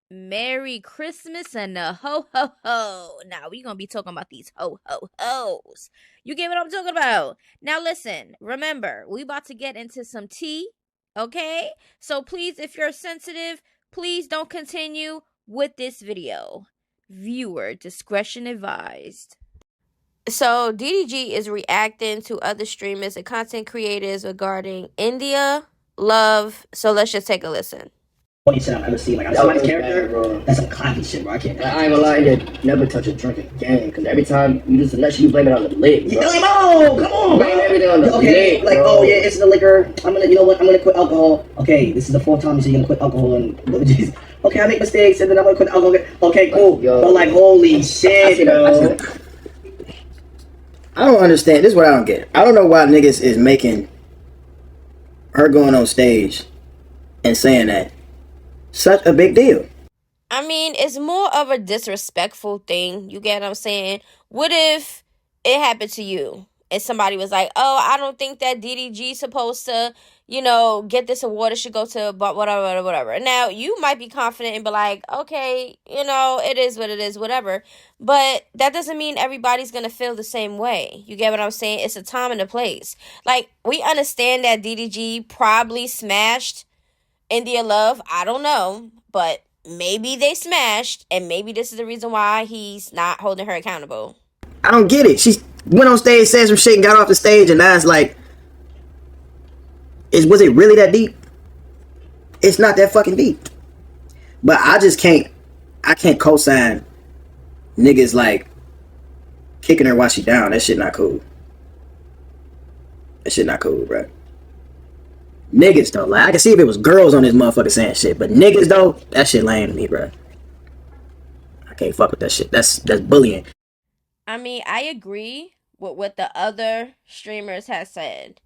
Merry Christmas and a ho ho ho. Now we gonna be talking about these ho ho ho's. You get what I'm talking about? Now listen, remember, we about to get into some tea, okay? So please, if you're sensitive, please don't continue with this video. Viewer discretion advised. So DDG is reacting to other streamers and content creators regarding India Love. So let's just take a listen. Funny shit I've ever seen. Like, I saw his character, bro. That's some cocky shit, bro. I can't. I ain't gonna lie, India never touch a drink again. Cause every time you just let you blame it on the lick, bro. Like, oh, come on, blame everything on the okay, lick, like, bro. oh yeah, it's the liquor. You know what? I'm gonna quit alcohol. Okay, this is the fourth time you say you're gonna quit alcohol, and okay, I make mistakes, and then I'm gonna quit alcohol. Okay, cool. Yo, but like, holy shit, bro. I don't understand. This is what I don't get. I don't know why niggas is making her going on stage and saying that such a big deal. I mean, it's more of a disrespectful thing. You get what I'm saying? What if it happened to you and somebody was like, oh, I don't think that DDG supposed to, get this award. It should go to whatever. Now, you might be confident and be like, okay, it is what it is, whatever. But that doesn't mean everybody's going to feel the same way. You get what I'm saying? It's a time and a place. Like, we understand that DDG probably smashed India Love. I don't know, but maybe they smashed, and maybe this is the reason why he's not holding her accountable. I don't get it. She went on stage, said some shit, and got off the stage, and now it's like, was it really that deep? It's not that fucking deep. But I can't co-sign niggas like kicking her while she down. That shit not cool. That shit not cool, bro. Niggas though, like I can see if it was girls on this motherfucker saying shit, but niggas though, that shit lame to me, bro. I can't fuck with that shit. That's bullying. I mean, I agree with what the other streamers have said.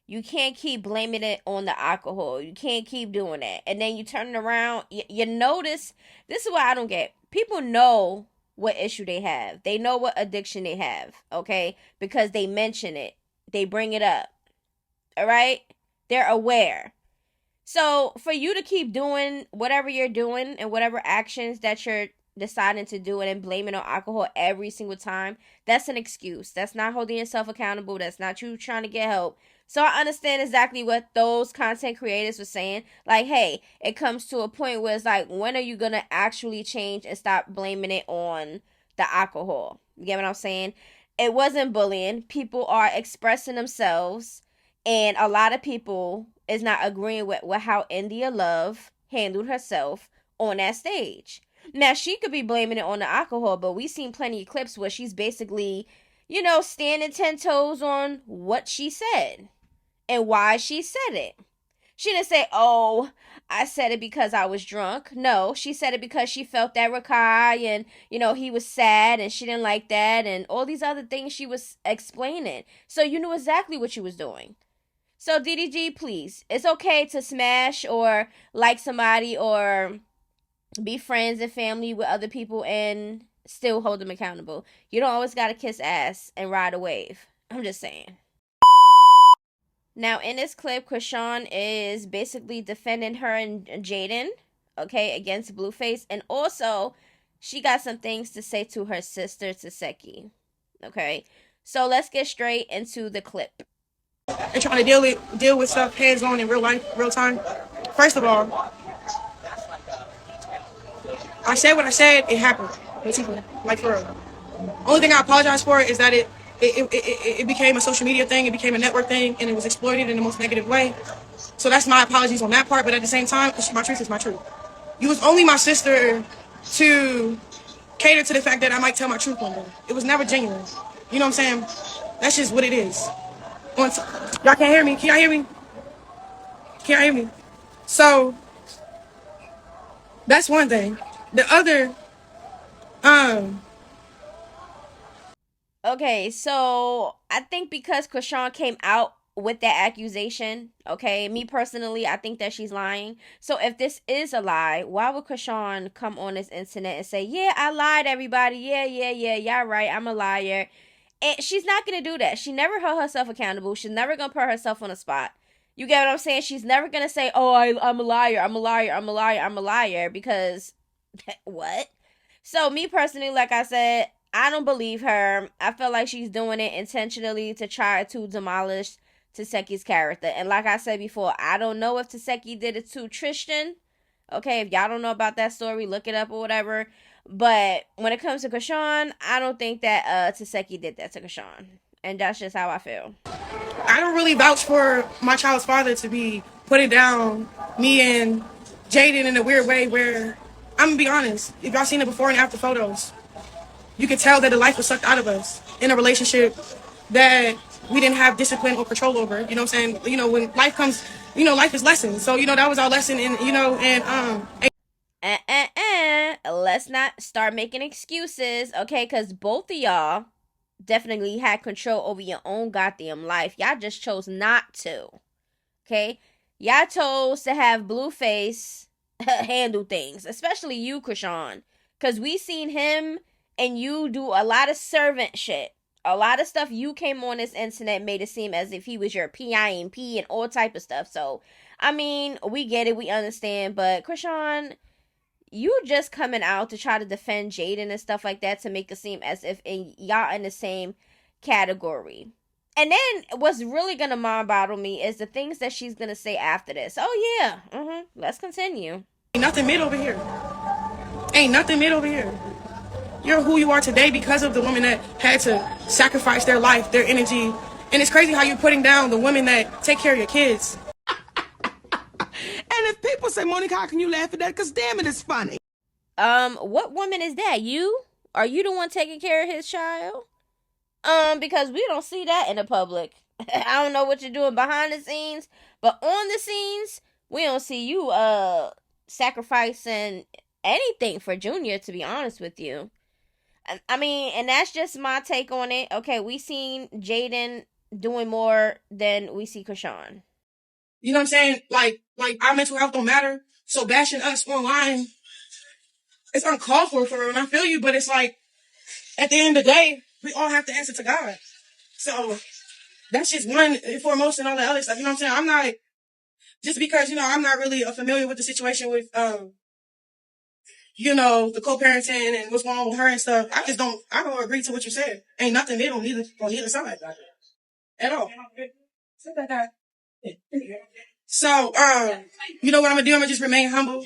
You can't keep blaming it on the alcohol. You can't keep doing that. And then you turn it around. You notice, this is what I don't get. People know what issue they have. They know what addiction they have, okay? Because they mention it. They bring it up. All right? They're aware. So for you to keep doing whatever you're doing and whatever actions that you're deciding to do and then blaming on alcohol every single time, that's an excuse. That's not holding yourself accountable. That's not you trying to get help. So I understand exactly what those content creators were saying. Like, hey, it comes to a point where it's like, when are you going to actually change and stop blaming it on the alcohol? You get what I'm saying? It wasn't bullying. People are expressing themselves. And a lot of people is not agreeing with how India Love handled herself on that stage. Now, she could be blaming it on the alcohol, but we've seen plenty of clips where she's basically, standing 10 toes on what she said and why she said it. She didn't say, oh, I said it because I was drunk. No, she said it because she felt that Rakai and, he was sad and she didn't like that and all these other things she was explaining. So you knew exactly what you was doing. So DDG, please, it's okay to smash or like somebody or be friends and family with other people and still hold them accountable. You don't always gotta kiss ass and ride a wave. I'm just saying. Now in this clip, Chrisean is basically defending her and Jaidyn, okay, against Blueface, and also she got some things to say to her sister Tesehki. Okay, so let's get straight into the clip. And trying to deal with stuff hands on in real life, real time. First of all, I said what I said. It happened. Basically, like for real. Only thing I apologize for is that it became a social media thing. It became a network thing, and it was exploited in the most negative way. So that's my apologies on that part. But at the same time, my truth is my truth. You was only my sister to cater to the fact that I might tell my truth one day. It was never genuine. You know what I'm saying? That's just what it is. Y'all can't hear me. Can y'all hear me? Can y'all hear me? So that's one thing. The other, Okay, so I think because Chrisean came out with that accusation, okay, me personally, I think that she's lying. So if this is a lie, why would Chrisean come on this internet and say, yeah, I lied, everybody. Yeah, y'all right, I'm a liar. And she's not going to do that. She never held herself accountable. She's never going to put herself on a spot. You get what I'm saying? She's never going to say, oh, I'm a liar, I'm a liar, I'm a liar, I'm a liar, because What? So me personally, like I said, I don't believe her. I feel like she's doing it intentionally to try to demolish Tesehki's character. And like I said before, I don't know if Tesehki did it to Tristan. Okay, if y'all don't know about that story, look it up or whatever. But when it comes to Chrisean, I don't think that Tesehki did that to Chrisean. And that's just how I feel. I don't really vouch for my child's father to be putting down me and Jaidyn in a weird way where, I'm gonna be honest, if y'all seen the before and after photos, you could tell that the life was sucked out of us in a relationship that we didn't have discipline or control over. You know what I'm saying? You know, when life comes, you know, life is lessons. So, you know, that was our lesson in, you know, and Let's not start making excuses, okay? Because both of y'all definitely had control over your own goddamn life. Y'all just chose not to, okay? Y'all chose to have Blueface handle things, especially you, Chrisean. Because we seen him and you do a lot of servant shit. A lot of stuff you came on this internet made it seem as if he was your PIMP and all type of stuff. So, I mean, we get it, we understand. But, Chrisean, you just coming out to try to defend Jaidyn and stuff like that to make it seem as if y'all in the same category. And then what's really gonna mind bottle me is the things that she's gonna say after this. Oh yeah, let's continue. ain't nothing mid over here. Ain't nothing mid over here. You're who you are today because of the women that had to sacrifice their life, their energy. And it's crazy how you're putting down the women that take care of your kids. And if people say, Monica, how can you laugh at that? Because damn it, it's funny. What woman is that? You? Are you the one taking care of his child? Because we don't see that in the public. I don't know what you're doing behind the scenes, but on the scenes, we don't see you sacrificing anything for Junior, to be honest with you. I mean, and that's just my take on it. Okay, we seen Jaidyn doing more than we see Chrisean. You know what I'm saying? Like our mental health don't matter. So bashing us online, it's uncalled for real. And I feel you, but it's like, at the end of the day, we all have to answer to God. So that's just one and foremost and all the other stuff. You know what I'm saying? I'm not, just because, you know, I'm not really familiar with the situation with, you know, the co-parenting and what's going on with her and stuff. I don't agree to what you said. Ain't nothing there on either side. At all. So, you know what I'm gonna do? I'm gonna just remain humble.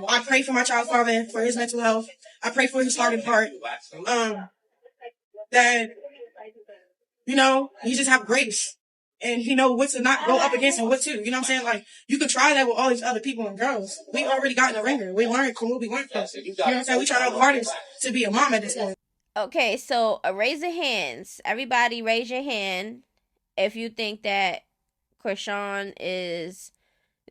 I pray for my child's father, for his mental health. I pray for his heart and heart. That, you know, he just have grace. And he know what to not go up against and what to. You know what I'm saying? Like, you could try that with all these other people and girls. We already got in the ringer. We learned cool. We learned from. You know what I'm saying? We try our hardest to be a mom at this point. Okay, so raise your hands. Everybody raise your hand if you think that Chrisean is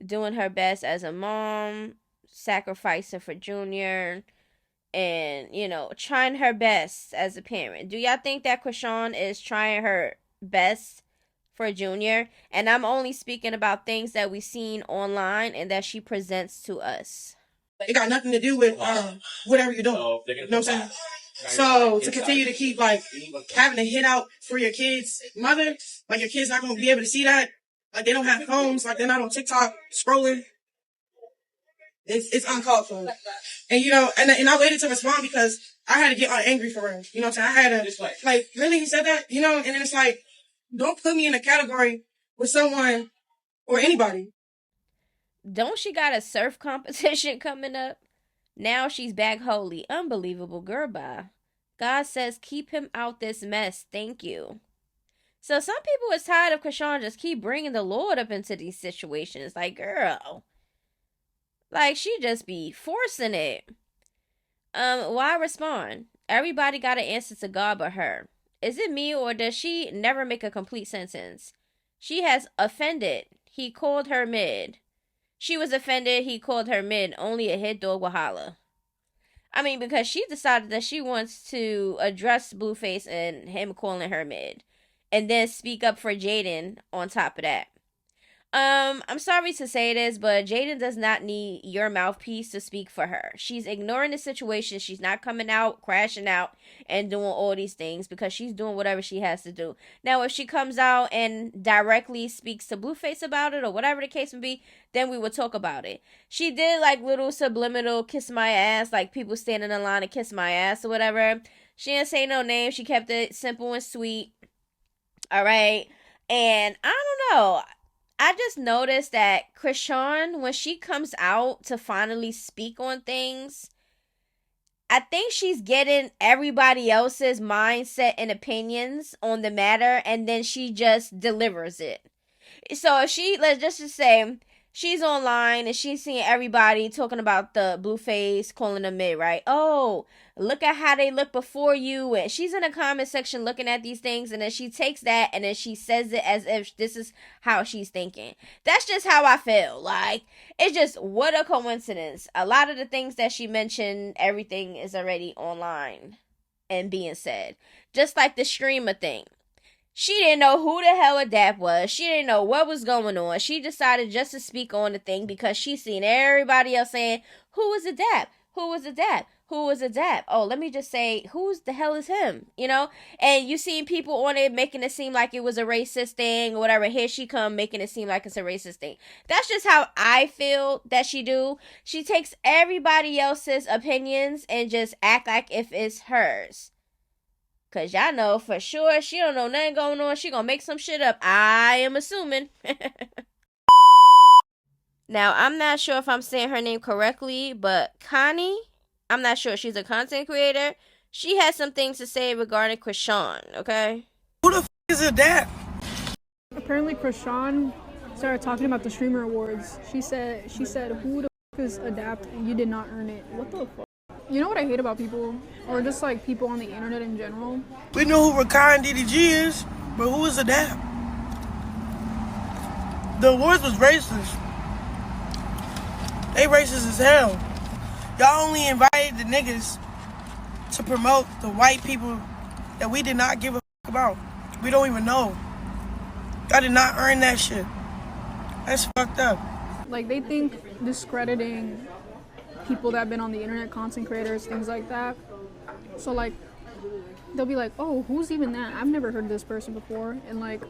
doing her best as a mom, sacrificing for Junior, and, you know, trying her best as a parent. Do y'all think that Chrisean is trying her best for Junior? And I'm only speaking about things that we've seen online and that she presents to us. It got nothing to do with whatever you're doing. You know what I'm saying? So to continue to keep like having to hit out for your kids' mother, like your kids not gonna be able to see that. Like they don't have phones, like they're not on TikTok scrolling. It's uncalled for. And you know, and I waited to respond because I had to get angry for her. You know what I'm saying? I had to like, really, he said that? You know, and then it's like, don't put me in a category with someone or anybody. Don't she got a surf competition coming up? Now she's back holy. Unbelievable. Girl, bye. God says, keep him out this mess. Thank you. So some people is tired of Chrisean just keep bringing the Lord up into these situations. Like, girl. Like, she just be forcing it. Why respond? Everybody got an answer to God but her. Is it me or does she never make a complete sentence? She has offended. He called her mid. She was offended. He called her mid. Only a hit dog will holler. I mean, because she decided that she wants to address Blueface and him calling her mid. And then speak up for Jaidyn on top of that. I'm sorry to say this, but Jaidyn does not need your mouthpiece to speak for her. She's ignoring the situation. She's not coming out, crashing out, and doing all these things because she's doing whatever she has to do. Now, if she comes out and directly speaks to Blueface about it or whatever the case may be, then we will talk about it. She did like little subliminal kiss my ass, like people standing in line to kiss my ass or whatever. She didn't say no name. She kept it simple and sweet. All right. And I don't know. I just noticed that Chrisean, when she comes out to finally speak on things, I think she's getting everybody else's mindset and opinions on the matter, and then she just delivers it. So if she, let's just say, she's online and she's seeing everybody talking about the Blueface, calling them mid, right? Oh, look at how they look before you. And she's in the comment section looking at these things, and then she takes that and then she says it as if this is how she's thinking. That's just how I feel. Like, it's just, what a coincidence. A lot of the things that she mentioned, everything is already online and being said. Just like the streamer thing. She didn't know who the hell Adapt was. She didn't know what was going on. She decided just to speak on the thing because she seen everybody else saying, who was Adapt? Who was Adapt? Who was Adapt? Oh, let me just say, who's the hell is him? You know? And you seen people on it making it seem like it was a racist thing or whatever. Here she come making it seem like it's a racist thing. That's just how I feel that she do. She takes everybody else's opinions and just act like if it's hers. Cause y'all know for sure she don't know nothing going on. She gonna make some shit up. I am assuming. Now, I'm not sure if I'm saying her name correctly, but Kani, I'm not sure. She's a content creator. She has some things to say regarding Chrisean, okay? Who the f is Adapt? Apparently, Chrisean started talking about the streamer awards. She said, who the f is Adapt? And you did not earn it. What the fuck? You know what I hate about people, or just like people on the internet in general? We know who Recon DDG is, but who is Adapt? The awards was racist. They racist as hell. Y'all only invited the niggas to promote the white people that we did not give a f about. We don't even know. Y'all did not earn that shit. That's fucked up. Like, they think discrediting people that have been on the internet, content creators, things like that. So like, they'll be like, oh, who's even that? I've never heard of this person before. And like,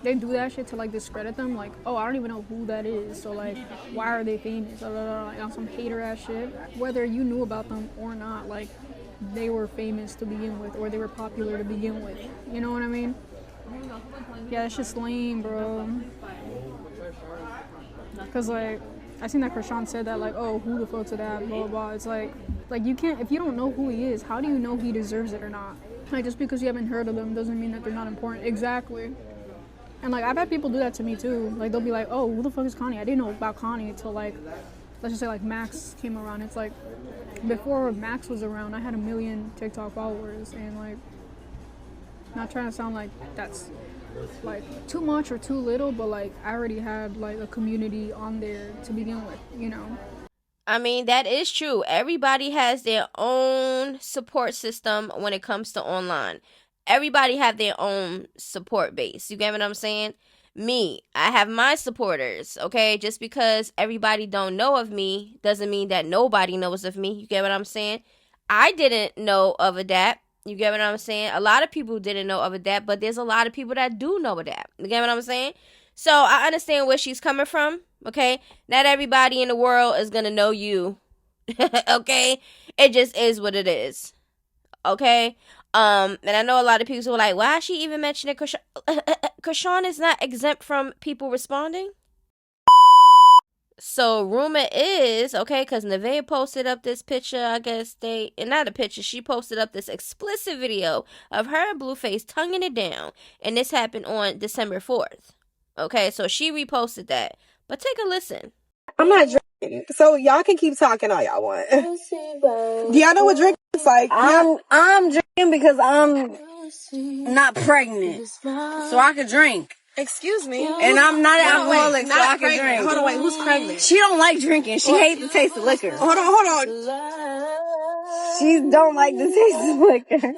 they do that shit to like discredit them. Like, oh, I don't even know who that is. So like, why are they famous? Like, on some hater ass shit. Whether you knew about them or not, like, they were famous to begin with, or they were popular to begin with. You know what I mean? Yeah, that's just lame, bro. Cause like, I seen that Chrisean said that, like, oh, who the fuck's that, blah, blah, blah. It's like you can't, if you don't know who he is, how do you know he deserves it or not? Like, just because you haven't heard of them doesn't mean that they're not important. Exactly. And, like, I've had people do that to me, too. Like, they'll be like, oh, who the fuck is Kani? I didn't know about Kani until, like, let's just say, like, Max came around. It's like, before Max was around, I had 1 million TikTok followers. And, like, not trying to sound like that's like too much or too little, but like I already had like a community on there to begin with, you know. I mean, that is true. Everybody has their own support system when it comes to online. Everybody have their own support base. You get what I'm saying? Me, I have my supporters, okay? Just because everybody don't know of me doesn't mean that nobody knows of me. You get what I'm saying? I didn't know of Adapt. You get what I'm saying? A lot of people didn't know of Adapt, but there's a lot of people that do know Adapt. You get what I'm saying? So I understand where she's coming from, okay? Not everybody in the world is going to know you, okay? It just is what it is, okay? And I know a lot of people who are like, why is she even mentioning Chrisean? Chrisean is not exempt from people responding. So rumor is, okay, because Naveah posted up this picture, I guess not a picture, she posted up this explicit video of her and Blueface tonguing it down. And this happened on December 4th. Okay, so she reposted that. But take a listen. I'm not drinking, so y'all can keep talking all y'all want. Do y'all know what drinking is like? I'm drinking because I'm not pregnant, so I can drink. Excuse me. And I'm not an alcoholic, so I can drink. Hold on, wait, who's pregnant? She don't like drinking. She hates the taste of liquor. Hold on. She don't like the taste of liquor.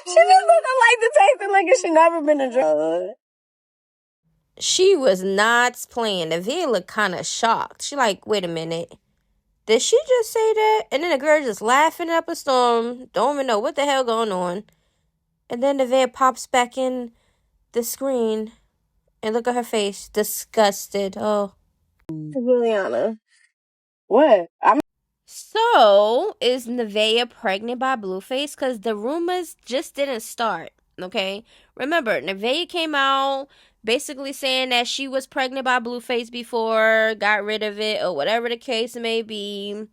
She just doesn't like the taste of liquor. She never been a drug. She was not playing. Naveah looked kind of shocked. She like, wait a minute. Did she just say that? And then the girl just laughing up a storm. Don't even know what the hell going on. And then Naveah pops back in the screen. And look at her face. Disgusted. Oh. Juliana. What? So, is Naveah pregnant by Blueface? Because the rumors just didn't start, okay? Remember, Naveah came out basically saying that she was pregnant by Blueface before, got rid of it, or whatever the case may be.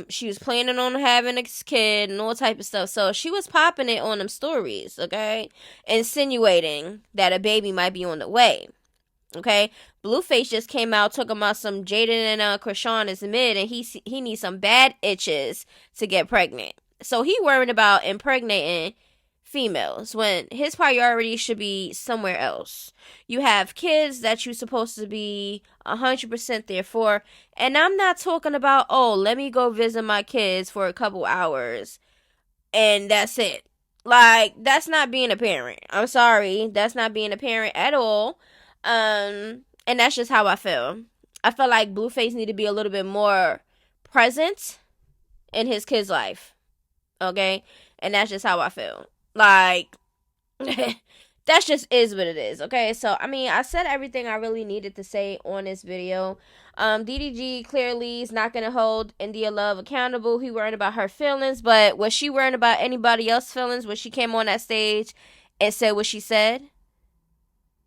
She was planning on having a kid and all type of stuff. So, she was popping it on them stories, okay? Insinuating that a baby might be on the way. Okay, Blueface just came out talking about some Jaidyn and Chrisean is mid, and he needs some bad itches to get pregnant. So he worried about impregnating females when his priority should be somewhere else. You have kids that you're supposed to be 100% there for, and I'm not talking about, oh, let me go visit my kids for a couple hours, and that's it. Like, that's not being a parent. I'm sorry, that's not being a parent at all. And that's just how I feel. I feel like Blueface need to be a little bit more present in his kid's life. Okay? And that's just how I feel. Like, that just is what it is. Okay? So, I mean, I said everything I really needed to say on this video. DDG clearly is not going to hold India Love accountable. He worried about her feelings. But was she worried about anybody else's feelings when she came on that stage and said what she said?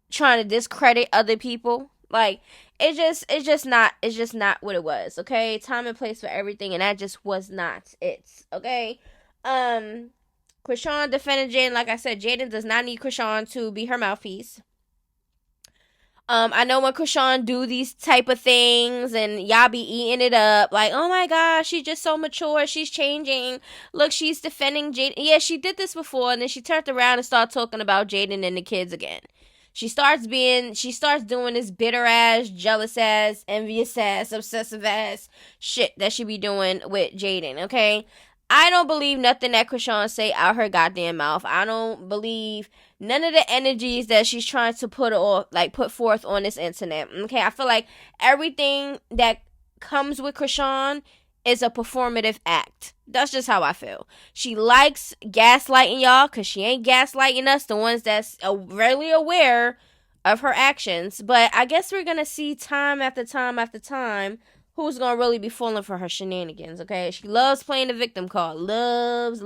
Trying to discredit other people, like it's just not what it was. Okay, time and place for everything, and that just was not it. Okay, Chrisean defended Jaidyn. Like I said, Jaidyn does not need Chrisean to be her mouthpiece. I know when Chrisean do these type of things and y'all be eating it up, like, oh my gosh, she's just so mature, she's changing. Look, she's defending Jaidyn. Yeah, she did this before, and then she turned around and started talking about Jaidyn and the kids again. She starts doing this bitter ass, jealous ass, envious ass, obsessive ass shit that she be doing with Jaidyn, okay? I don't believe nothing that Chrisean say out her goddamn mouth. I don't believe none of the energies that she's trying to put forth on this internet, okay? I feel like everything that comes with Chrisean is a performative act. That's just how I feel. She likes gaslighting y'all because she ain't gaslighting us, the ones that's really aware of her actions. But I guess we're going to see time after time after time who's going to really be falling for her shenanigans, okay? She loves playing the victim card. Loves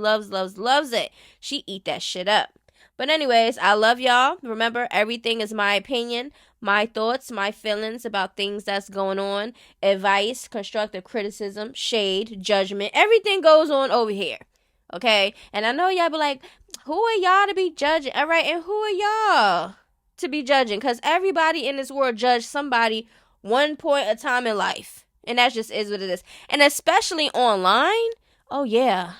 it. She eat that shit up. But anyways, I love y'all. Remember, everything is my opinion, my thoughts, my feelings about things that's going on, advice, constructive criticism, shade, judgment. Everything goes on over here, okay? And I know y'all be like, who are y'all to be judging? All right, and who are y'all to be judging? Because everybody in this world judge somebody one point of time in life. And that just is what it is. And especially online, oh yeah.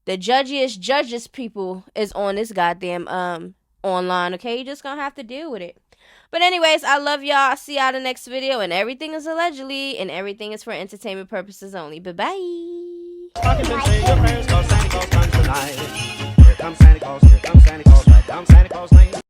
The judges people is on this goddamn online, okay? You're just gonna have to deal with it. But anyways, I love y'all. I'll see y'all in the next video. And everything is allegedly, and everything is for entertainment purposes only. Bye-bye. Here comes Santa Claus, here comes Santa Claus, right down Santa Claus Lane.